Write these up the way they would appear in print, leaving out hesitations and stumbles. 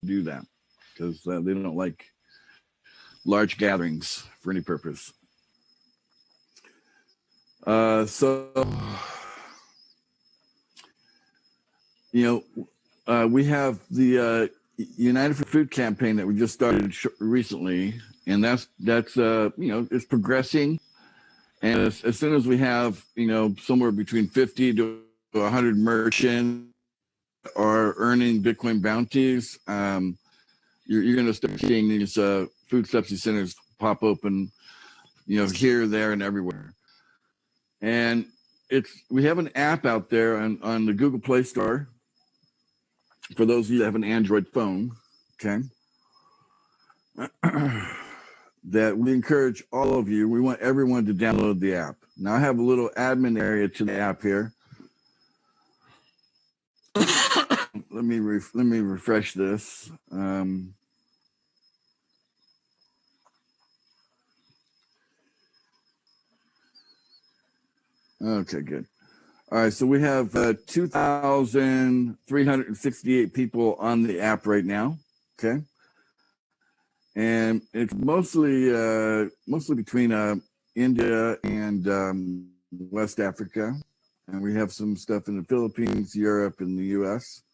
do that because they don't like large gatherings for any purpose. So, we have the United for Food campaign that we just started recently, and that's it's progressing. And as soon as we have somewhere between 50 to 100 merchants are earning Bitcoin bounties, you're going to start seeing these food subsidy centers pop open, here, there, and everywhere. And we have an app out there on the Google Play Store for those of you that have an Android phone, okay? That we encourage all of you. We want everyone to download the app. Now I have a little admin area to the app here. let me refresh this. Okay, good. All right, so we have 2,368 people on the app right now. Okay, and it's mostly between India and West Africa, and we have some stuff in the Philippines, Europe, and the U.S.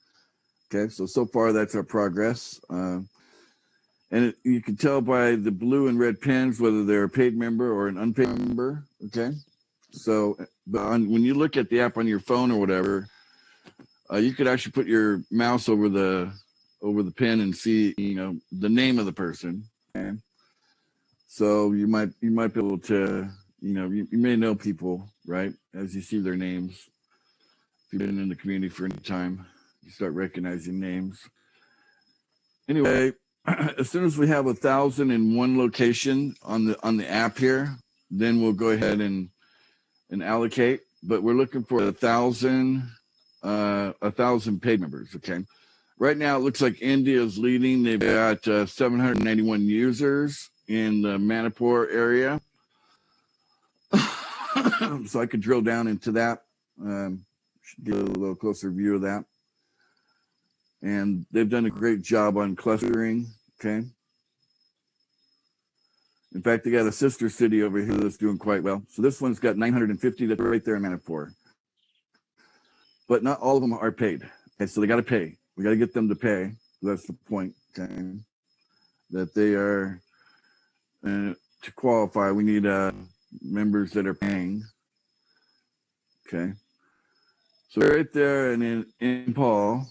Okay, so far that's our progress, and you can tell by the blue and red pins whether they're a paid member or an unpaid member. Okay. So, when you look at the app on your phone or whatever, you could actually put your mouse over the pin and see, the name of the person. Okay? So you might be able to, you may know people, right? As you see their names. If you've been in the community for any time, you start recognizing names. Anyway, as soon as we have 1,001 location on the app here, then we'll go ahead and allocate, but we're looking for 1,000 paid members. Okay, right now it looks like India is leading. They've got 791 users in the Manipur area. So I could drill down into that. Should get a little closer view of that. And they've done a great job on clustering. Okay. In fact, they got a sister city over here that's doing quite well. So this one's got 950 that's right there in Manipur. But not all of them are paid. Okay, so they got to pay. We got to get them to pay. That's the point. Okay, that they are to qualify. We need members that are paying. Okay, so right there and in Paul,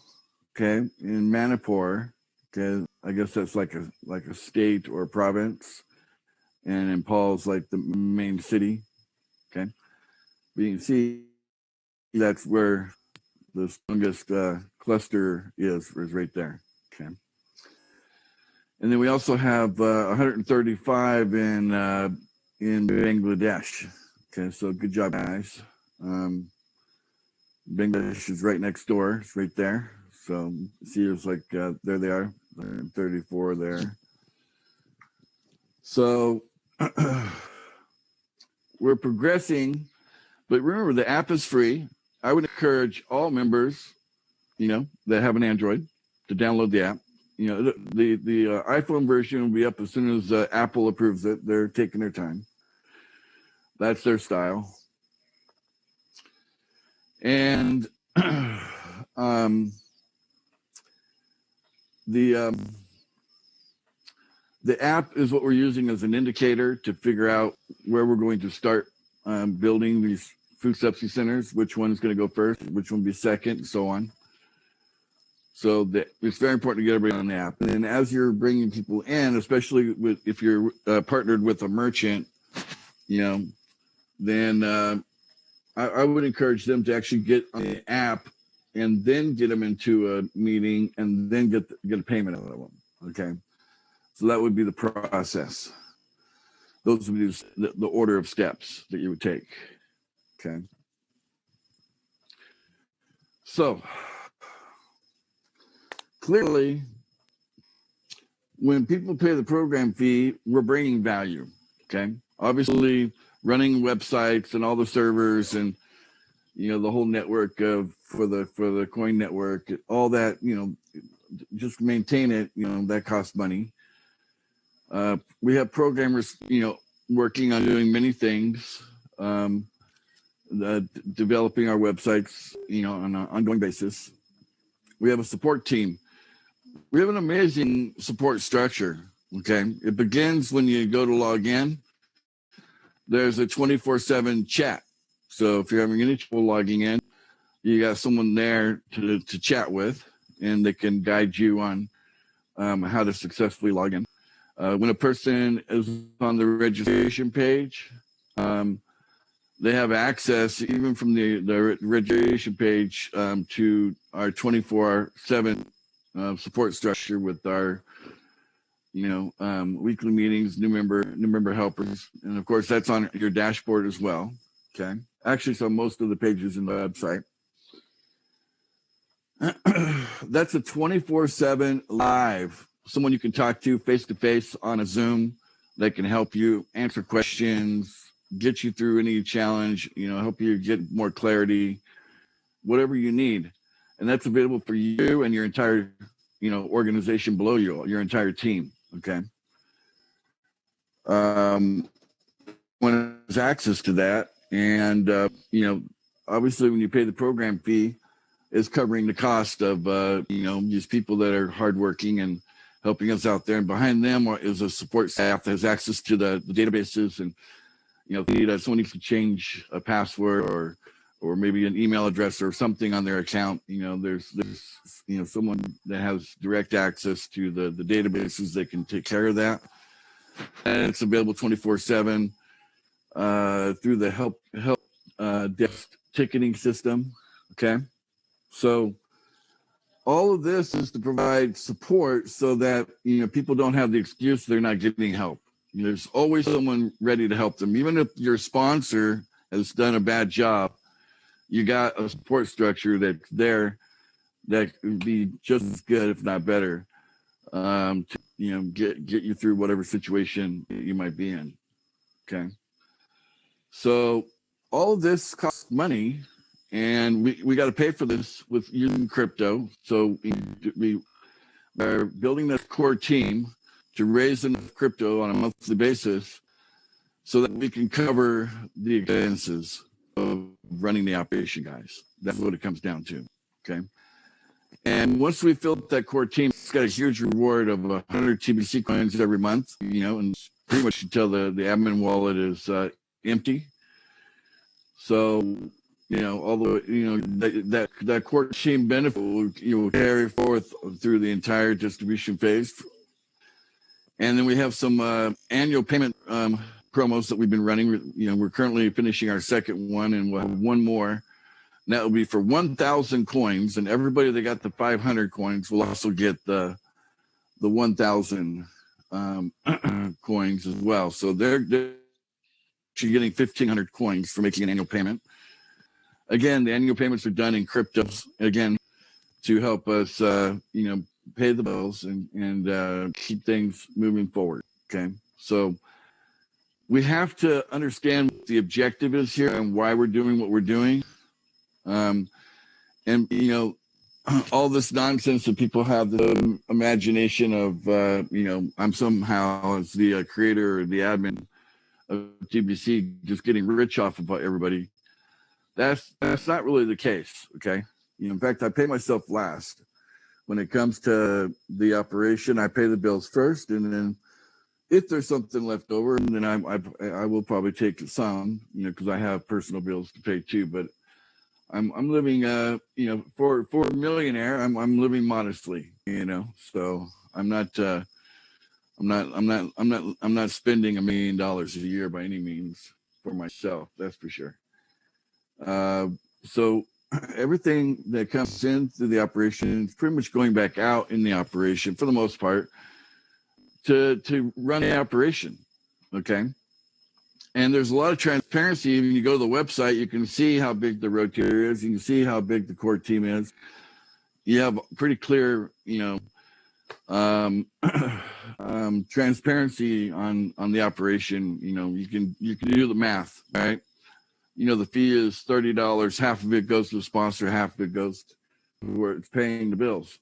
okay, in Manipur. Okay, I guess that's like a state or a province. And Impal's like the main city, okay? But you can see that's where the strongest cluster is right there, okay? And then we also have 135 in Bangladesh, okay? So good job, guys. Bangladesh is right next door, it's right there. So see, it's like there they are, 34 there. So we're progressing, but remember the app is free. I would encourage all members, that have an Android to download the app. The iPhone version will be up as soon as Apple approves it. They're taking their time. That's their style. And the app is what we're using as an indicator to figure out where we're going to start building these food subsidy centers, which one is going to go first, which one will be second, and so on. So it's very important to get everybody on the app. And then as you're bringing people in, especially if you're partnered with a merchant, then I would encourage them to actually get on the app and then get them into a meeting and then get a payment out of them, okay? So that would be the process. Those would be the order of steps that you would take, okay? So clearly, when people pay the program fee, we're bringing value, okay? Obviously, running websites and all the servers and, the whole network for the coin network, all that, just maintain it, that costs money. We have programmers, working on doing many things, developing our websites, on an ongoing basis. We have a support team. We have an amazing support structure. Okay. It begins when you go to log in. There's a 24/7 chat. So if you're having any trouble logging in, you got someone there to chat with, and they can guide you on how to successfully log in. When a person is on the registration page, they have access even from the registration page to our 24/7 support structure with our weekly meetings, new member helpers, and of course that's on your dashboard as well. Okay, actually, so most of the pages in the website. That's a 24/7 live, someone you can talk to face on a Zoom that can help you answer questions, get you through any challenge, help you get more clarity, whatever you need. And that's available for you and your entire, organization below you, your entire team. Okay. When there's access to that, and, obviously when you pay the program fee, it's covering the cost of, these people that are hardworking and helping us out there. And behind them is a support staff that has access to the databases. And, if someone needs to change a password or maybe an email address or something on their account, there's someone that has direct access to the databases that can take care of that. And it's available 24/7 through the help desk ticketing system. Okay. So all of this is to provide support so that, people don't have the excuse they're not getting help. There's always someone ready to help them. Even if your sponsor has done a bad job, you got a support structure that's there that can be just as good, if not better, to get you through whatever situation you might be in. Okay. So all of this costs money, and we got to pay for this with using crypto. So we are building this core team to raise enough crypto on a monthly basis so that we can cover the expenses of running the operation, guys. That's what it comes down to. Okay. And once we fill up that core team, it's got a huge reward of 100 TBC coins every month, and pretty much until the admin wallet is empty. So, although, that core team benefit will carry forth through the entire distribution phase. And then we have some annual payment promos that we've been running. We're currently finishing our second one, and we'll have one more. And that will be for 1,000 coins, and everybody that got the 500 coins will also get the 1,000 coins as well. So they're actually getting 1,500 coins for making an annual payment. Again, the annual payments are done in crypto, again, to help us, pay the bills and keep things moving forward. Okay. So we have to understand what the objective is here and why we're doing what we're doing. And, all this nonsense that people have the imagination of, I'm somehow as the creator or the admin of TBC just getting rich off of everybody. That's not really the case. Okay. In fact, I pay myself last. When it comes to the operation, I pay the bills first, and then if there's something left over, then I will probably take some, because I have personal bills to pay too. But I'm living, for a millionaire, I'm living modestly, So I'm not spending $1 million a year by any means for myself. That's for sure. So everything that comes in through the operation is pretty much going back out in the operation for the most part to run the operation. Okay. And there's a lot of transparency. When you go to the website, you can see how big the rotator is. You can see how big the core team is. You have pretty clear, transparency on the operation. You can do the math, right? The fee is $30. Half of it goes to the sponsor, half of it goes to where it's paying the bills.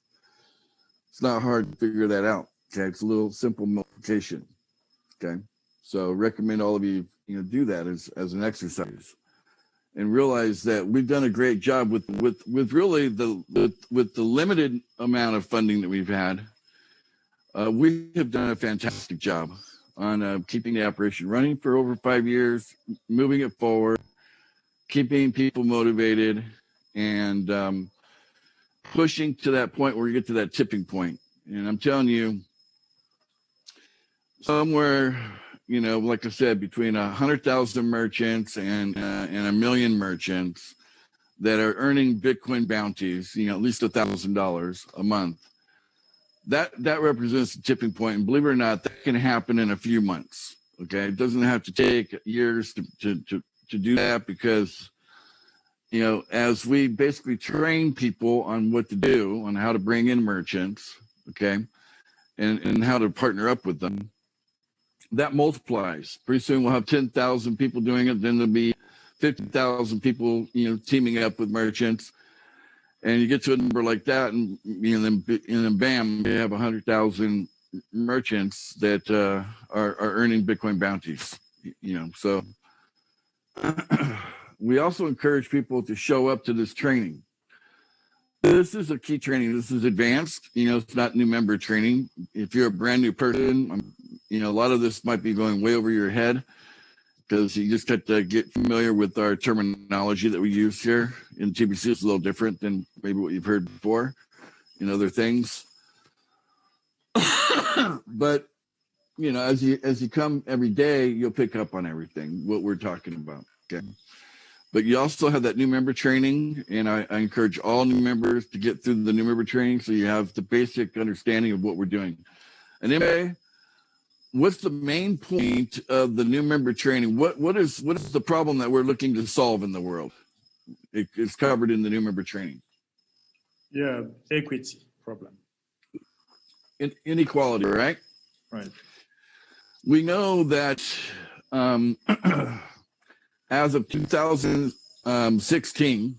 It's not hard to figure that out. Okay, it's a little simple multiplication. Okay, so recommend all of you do that as an exercise, and realize that we've done a great job with really with the limited amount of funding that we've had. We have done a fantastic job on keeping the operation running for over 5 years, moving it forward, keeping people motivated, and pushing to that point where you get to that tipping point. And I'm telling you, somewhere, like I said, between 100,000 merchants and 1,000,000 merchants that are earning Bitcoin bounties, at least $1,000 a month. That represents a tipping point, and believe it or not, that can happen in a few months. Okay, it doesn't have to take years to do that, because as we basically train people on what to do, on how to bring in merchants, okay, and how to partner up with them, that multiplies. Pretty soon we'll have 10,000 people doing it. Then there'll be 50,000 people, teaming up with merchants, and you get to a number like that, and then bam, you have 100,000 merchants that are earning Bitcoin bounties. So we also encourage people to show up to this training. This is a key training. This is advanced. It's not new member training. If you're a brand new person, a lot of this might be going way over your head, because you just have to get familiar with our terminology that we use here in TBC. It's a little different than maybe what you've heard before in other things. But as you come every day, you'll pick up on everything what we're talking about. Okay. But you also have that new member training, and I encourage all new members to get through the new member training, so you have the basic understanding of what we're doing. And anyway, what's the main point of the new member training? What is the problem that we're looking to solve in the world? It's covered in the new member training. Yeah, equity problem. Inequality, right? Right. We know that as of 2016,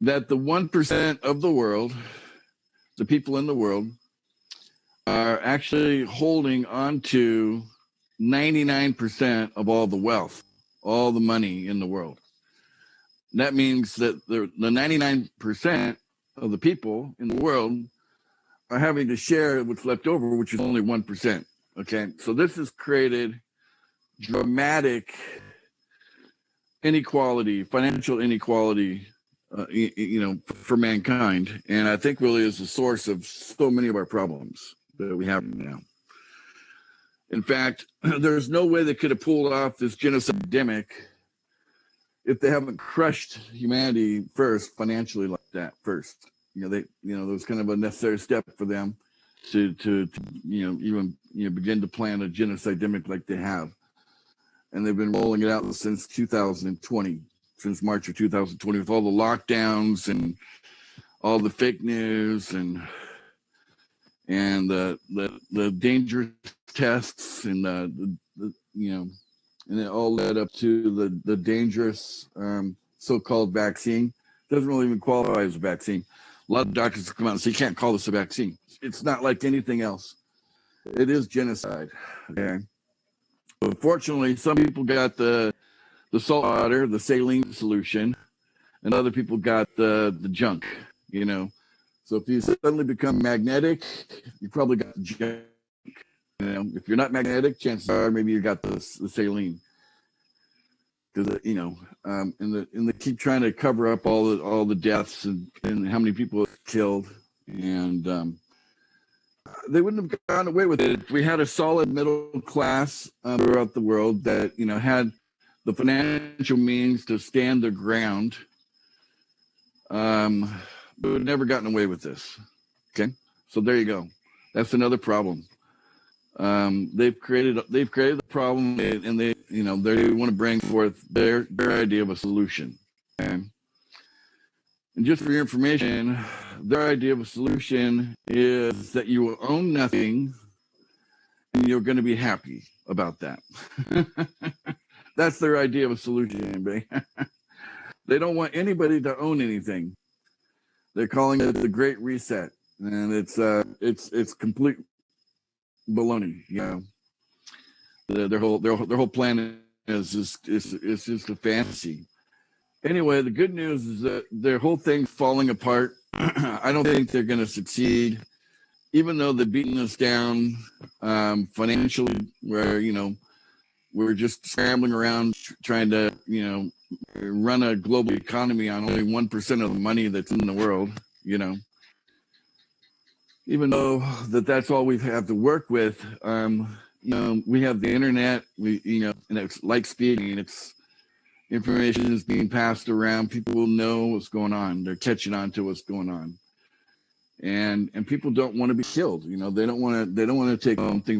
that the 1% of the world, the people in the world, are actually holding on to 99% of all the wealth, all the money in the world. That means that the 99% of the people in the world are having to share what's left over, which is only 1%. Okay, so this has created dramatic inequality, financial inequality, for mankind, and I think really is the source of so many of our problems that we have now. In fact, there's no way they could have pulled off this genocide epidemic if they haven't crushed humanity first, financially, like that first. There was kind of a necessary step for them to even begin to plan a genocide epidemic like they have. And they've been rolling it out since 2020, since March of 2020, with all the lockdowns and all the fake news and the dangerous tests, and and it all led up to the dangerous so-called vaccine. It doesn't really even qualify as a vaccine. A lot of doctors come out and say, you can't call this a vaccine. It's not like anything else. It is genocide. Okay. But fortunately, some people got the salt water, the saline solution, and other people got the junk, So if you suddenly become magnetic, you probably got the junk. If you're not magnetic, chances are maybe you got the saline. Because and they keep trying to cover up all the deaths and how many people are killed, and they wouldn't have gone away with it if we had a solid middle class throughout the world that had the financial means to stand their ground. We would have never gotten away with this. Okay, so there you go. That's another problem. They've created the problem, and they want to bring forth their idea of a solution. Okay? And just for your information, their idea of a solution is that you will own nothing and you're going to be happy about that. That's their idea of a solution, anybody. They don't want anybody to own anything. They're calling it the Great Reset, and it's complete baloney. You know, their whole plan is just a fantasy. Anyway, the good news is that their whole thing's falling apart. I don't think they're going to succeed, even though they're beating us down financially, where, you know, we're just scrambling around trying to, you know, run a global economy on only 1% of the money that's in the world, you know. Even though that's all we have to work with, you know, we have the internet, you know, and it's light speed, and it's information is being passed around. People will know what's going on. They're catching on to what's going on. And people don't want to be killed. You know, they don't want to take something